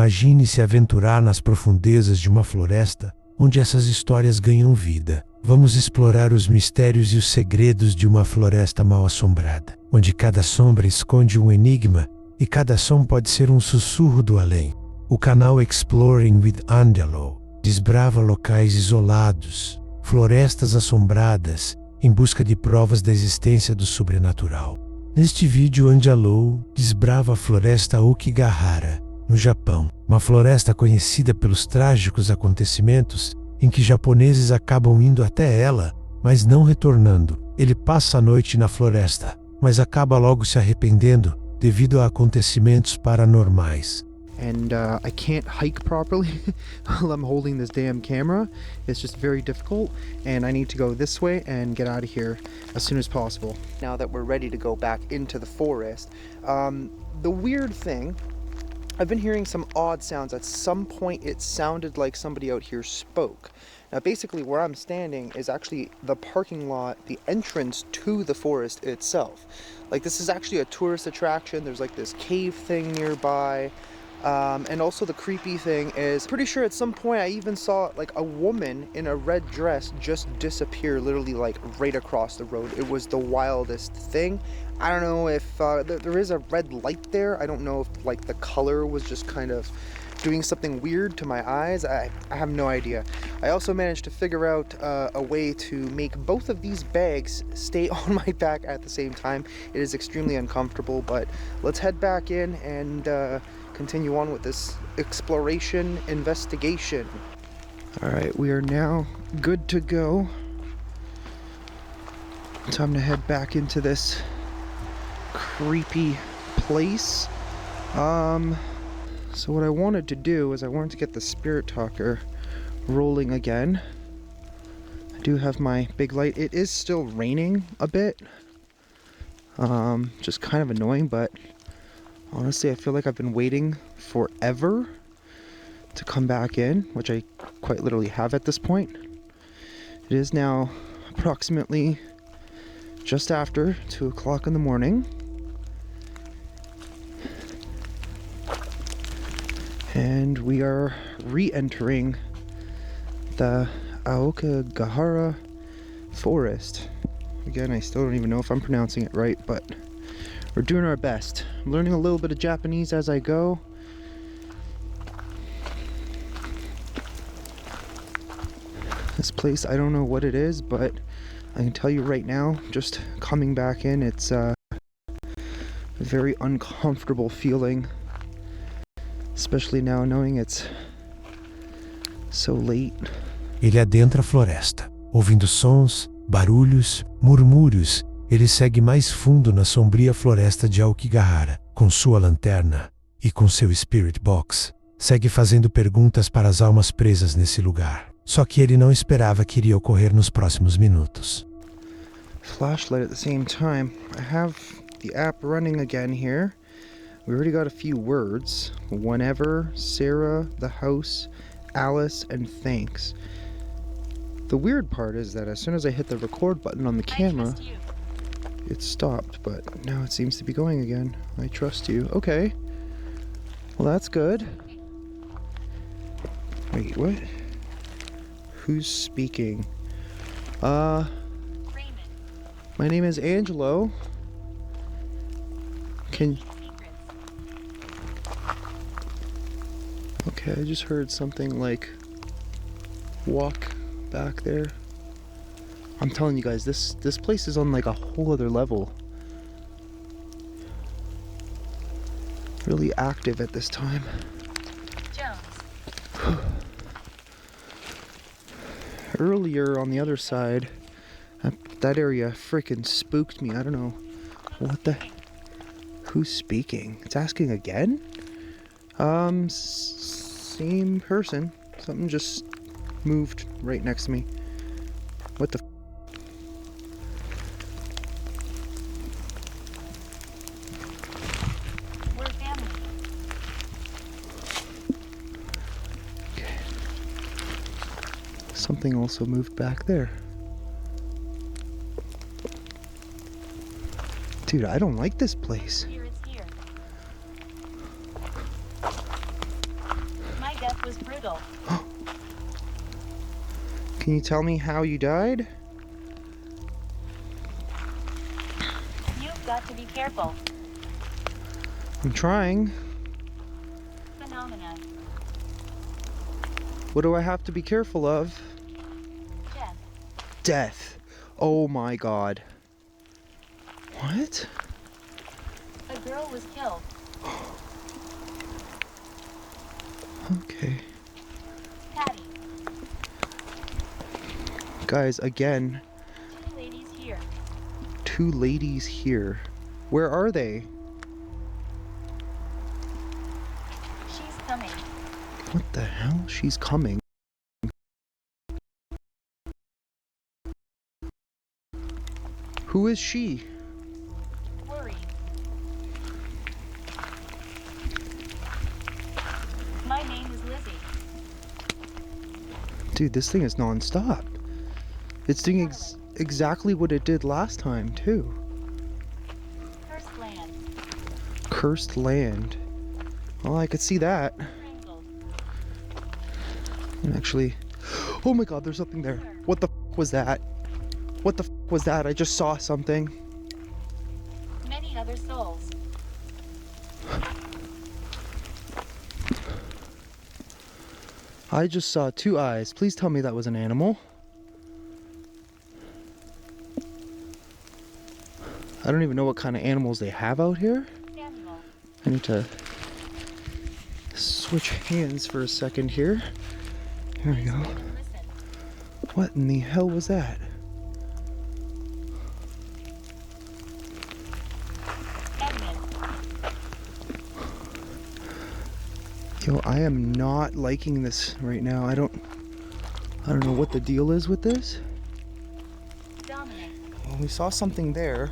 Imagine se aventurar nas profundezas de uma floresta, onde essas histórias ganham vida. Vamos explorar os mistérios e os segredos de uma floresta mal-assombrada, onde cada sombra esconde um enigma e cada som pode ser um sussurro do além. O canal Exploring with Angelo desbrava locais isolados, florestas assombradas, em busca de provas da existência do sobrenatural. Neste vídeo, Angelo desbrava a floresta Aokigahara, no Japão, uma floresta conhecida pelos trágicos acontecimentos em que japoneses acabam indo até ela, mas não retornando. Ele passa a noite na floresta, mas acaba logo se arrependendo devido a acontecimentos paranormais. And I can't hike properly while I'm holding this damn camera. It's just very difficult, and I need to go this way and get out of here as soon as possible. Now that we're ready to go back into the forest, the weird thing, I've been hearing some odd sounds. At some point it sounded like somebody out here spoke. Now basically where I'm standing is actually the parking lot, the entrance to the forest itself. Like, this is actually a tourist attraction. There's like this cave thing nearby. And also the creepy thing is, pretty sure at some point I even saw like a woman in a red dress just disappear literally like right across the road. It was the wildest thing. I don't know if there is a red light there. I don't know if like the color was just kind of doing something weird to my eyes. I have no idea. I also managed to figure out a way to make both of these bags stay on my back at the same time. It is extremely uncomfortable, but let's head back in and continue on with this exploration investigation. All right, we are now good to go. Time to head back into this creepy place. So what I wanted to do is I wanted to get the spirit talker rolling again. I do have my big light. It is still raining a bit. Just kind of annoying, but honestly, I feel like I've been waiting forever to come back in, which I quite literally have at this point. It is now approximately just after 2 o'clock in the morning. And we are re-entering the Aokigahara forest. Again, I still don't even know if I'm pronouncing it right, but we're doing our best. I'm learning a little bit of Japanese as I go. This place, I don't know what it is, but I can tell you right now, just coming back in, it's a very uncomfortable feeling. Especially now knowing it's so late. Ele adentra a floresta, ouvindo sons, barulhos, murmúrios. Ele segue mais fundo na sombria floresta de Aokigahara, com sua lanterna e com seu spirit box. Segue fazendo perguntas para as almas presas nesse lugar. Só que ele não esperava que iria ocorrer nos próximos minutos. Flashlight at the same time. I have the app running again here. We already got a few words. Whenever, Sarah, the house, Alice, and thanks. The weird part is that as soon as I hit the record button on the camera, it stopped, but now it seems to be going again. I trust you. Okay. Well, that's good. Wait, what? Who's speaking? My name is Angelo. Okay, I just heard something like walk back there. I'm telling you guys, this place is on like a whole other level. Really active at this time. Jones. Earlier on the other side, that area freaking spooked me. I don't know what the... Who's speaking? It's asking again? Same person. Something just moved right next to me. What the We're family. Okay. Something also moved back there. Dude, I don't like this place. Here, it's here. was brutal. Can you tell me how you died? You've got to be careful. I'm trying. Phenomena. What do I have to be careful of? Death. Death. Oh my god. What? A girl was killed. Okay. Patty. Guys, again, 2 ladies here. 2 ladies here. Where are they? She's coming. What the hell? She's coming. Who is she? Worry. My name is Lizzie. Dude, this thing is non-stop. It's doing exactly what it did last time, too. Cursed land. Cursed land. Well, I could see that. Strangled. And actually... Oh my god, there's something there. What the f was that? What the f was that? I just saw something. Many other souls. I just saw 2 eyes. Please tell me that was an animal. I don't even know what kind of animals they have out here. Samuel. I need to switch hands for a second here. Here we go. Listen. What in the hell was that? Edmund. Yo, I am not liking this right now. I don't know what the deal is with this. Dominic. Well, we saw something there.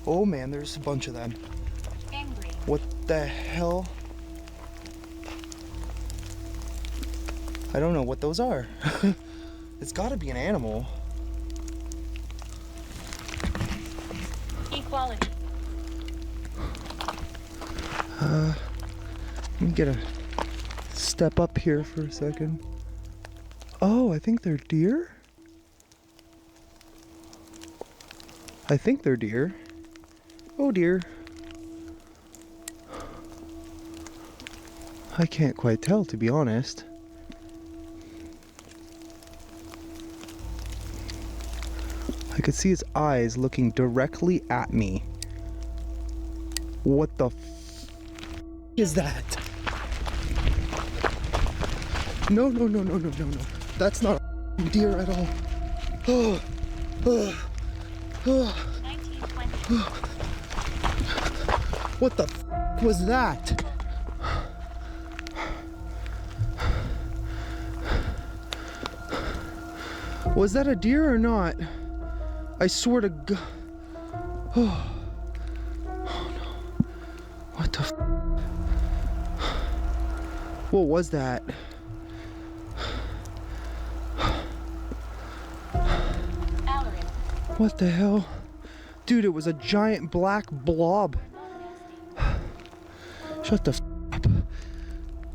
Oh man, there's a bunch of them. Angry. What the hell? I don't know what those are. It's gotta be an animal. Equality. Let me get a step up here for a second. Oh, I think they're deer. I think they're deer. Oh dear. I can't quite tell, to be honest. I could see his eyes looking directly at me. What the f is that? No, no, no, no, no, no, no. That's not a deer at all. Oh, oh, oh. 1920. What the f was that? Was that a deer or not? I swear to God. Oh. Oh no. What the f? What was that? Alarin. What the hell? Dude, it was a giant black blob. Shut the f up.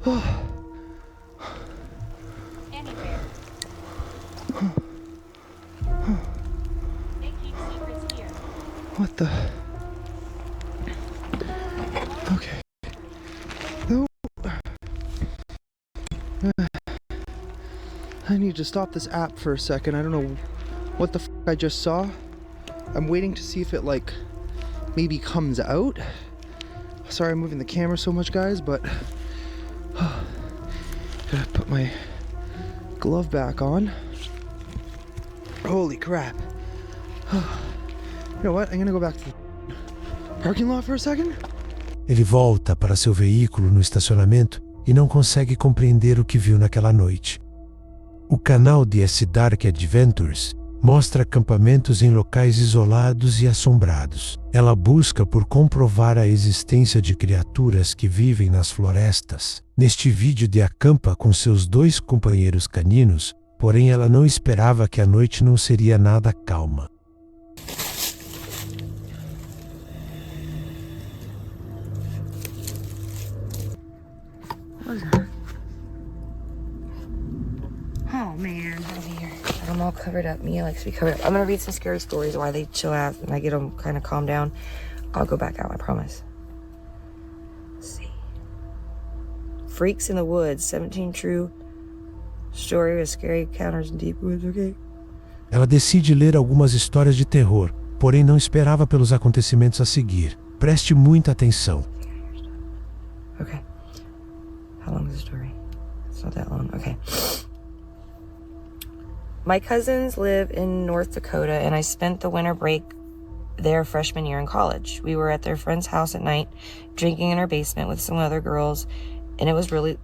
Oh. Anywhere. They keep secrets here. What the? Okay. No. I need to stop this app for a second. I don't know what the f I just saw. I'm waiting to see if it like maybe comes out. Sorry I'm moving the camera so much, guys, but gotta put my glove back on. Holy crap. You know what? I'm gonna go back to the parking lot for a second. Ele volta para seu veículo no estacionamento e não consegue compreender o que viu naquela noite. O canal de Dark Adventures mostra acampamentos em locais isolados e assombrados. Ela busca por comprovar a existência de criaturas que vivem nas florestas. Neste vídeo de acampa com seus 2 companheiros caninos, porém ela não esperava que a noite não seria nada calma. What is that? man, over here. I'm all covered up. Mia likes to be covered up. I'm gonna read some scary stories while they chill out and I get them kind of calm down. I'll go back out, I promise. Let's see. Freaks in the Woods, 17 true story with scary encounters in deep woods, okay? Ela decide ler algumas histórias de terror, porém não esperava pelos acontecimentos a seguir. Preste muita atenção. Okay. How long is the story? It's not that long. Okay. My cousins live in North Dakota, and I spent the winter break there freshman year in college. We were at their friend's house at night, drinking in her basement with some other girls, and it was really...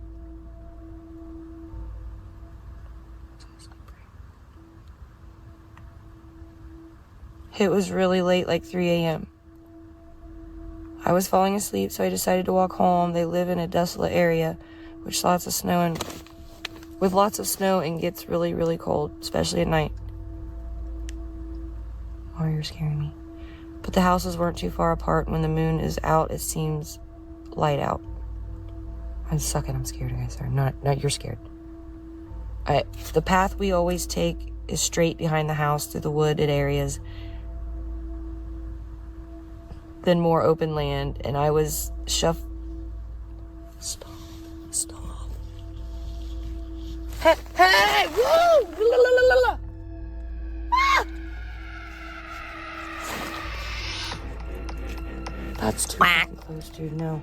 It was really late, like 3 a.m. I was falling asleep, so I decided to walk home. They live in a desolate area, with lots of snow and gets really, really cold, especially at night. Oh, you're scaring me. But the houses weren't too far apart. When the moon is out, it seems light out. I'm sucking. I'm scared, guys. Sorry. Not you're scared. The path we always take is straight behind the house through the wooded areas, then more open land, and I was Stop. Hey! Woo! La, la, la, la, la. Ah! That's too fucking close, dude. No.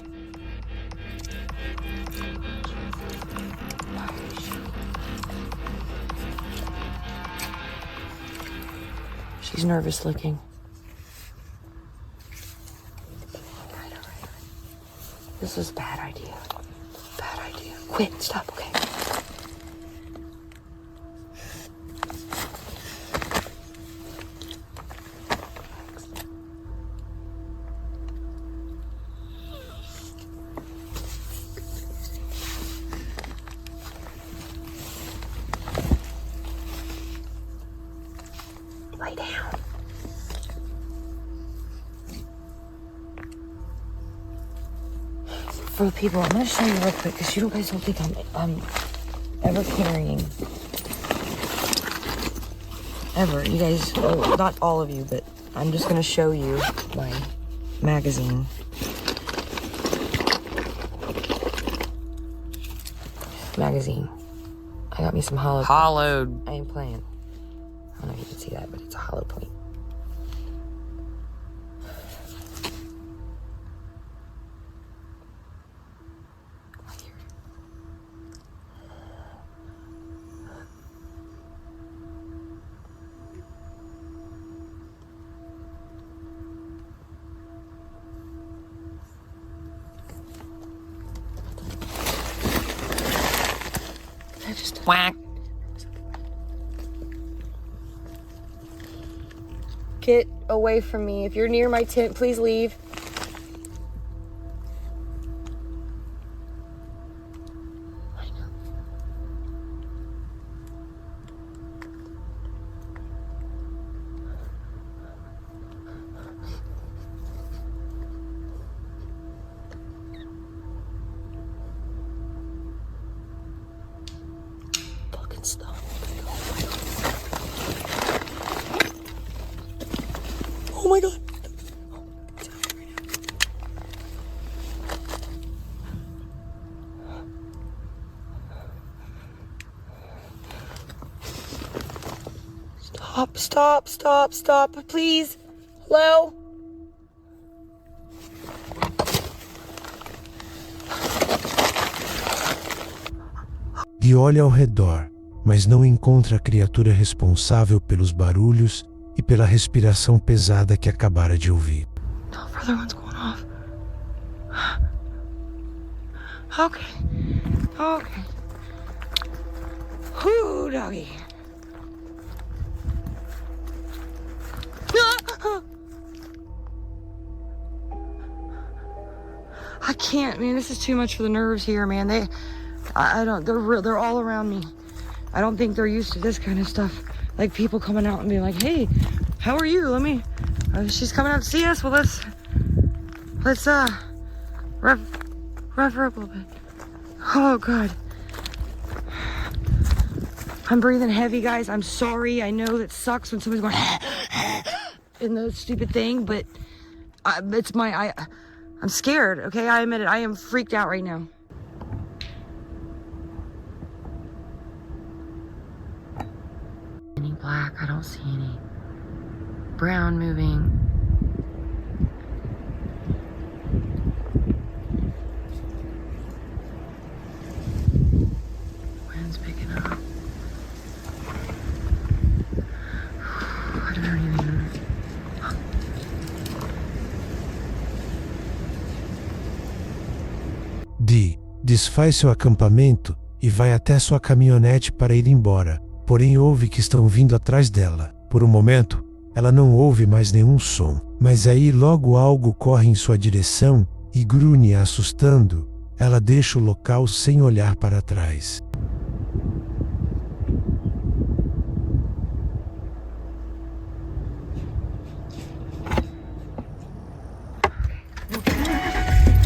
She's nervous looking. Alright. This is a bad idea. Bad idea. Quit. Stop. Okay. Lay down. For the people, I'm gonna show you real quick because you guys don't think I'm ever carrying. Ever. You guys, oh, not all of you, but I'm just gonna show you my magazine. I got me some hollowed. I ain't playing. I don't know if you can see that, but it's a hollow point. Right here. I just whack. Get away from me. If you're near my tent, please leave. I know. Fucking stop. Oh my god. Stop, please. Hello? Gui olha ao redor, mas não encontra a criatura responsável pelos barulhos e pela respiração pesada que acabara de ouvir. No further one's going off. Okay. Whoo, doggy. I can't, man. This is too much for the nerves here, man. They're all around me. I don't think they're used to this kind of stuff. Like people coming out and being like, "Hey, how are you? She's coming out to see us. Well, let's rev her up a little bit." Oh God. I'm breathing heavy, guys. I'm sorry. I know that sucks when somebody's going in the stupid thing, but I'm scared, okay? I admit it. I am freaked out right now. Any black? I don't see any. Brown moving. Wind's picking up. I don't even... Dee desfaz seu acampamento e vai até sua caminhonete para ir embora, porém ouve que estão vindo atrás dela. Por um momento, ela não ouve mais nenhum som, mas aí logo algo corre em sua direção e grunhe assustando. Ela deixa o local sem olhar para trás.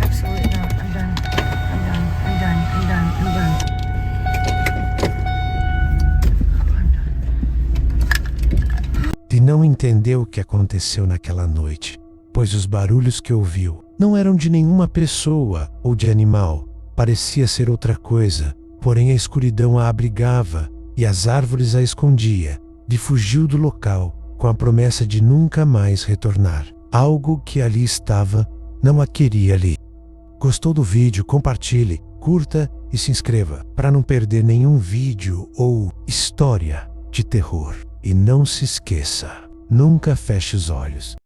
Absolutely not. I'm done. Dee não entendeu o que aconteceu naquela noite, pois os barulhos que ouviu não eram de nenhuma pessoa ou de animal. Parecia ser outra coisa, porém a escuridão a abrigava e as árvores a escondia. Dee fugiu do local com a promessa de nunca mais retornar. Algo que ali estava não a queria ali. Gostou do vídeo? Compartilhe, curta e se inscreva para não perder nenhum vídeo ou história de terror. E não se esqueça, nunca feche os olhos.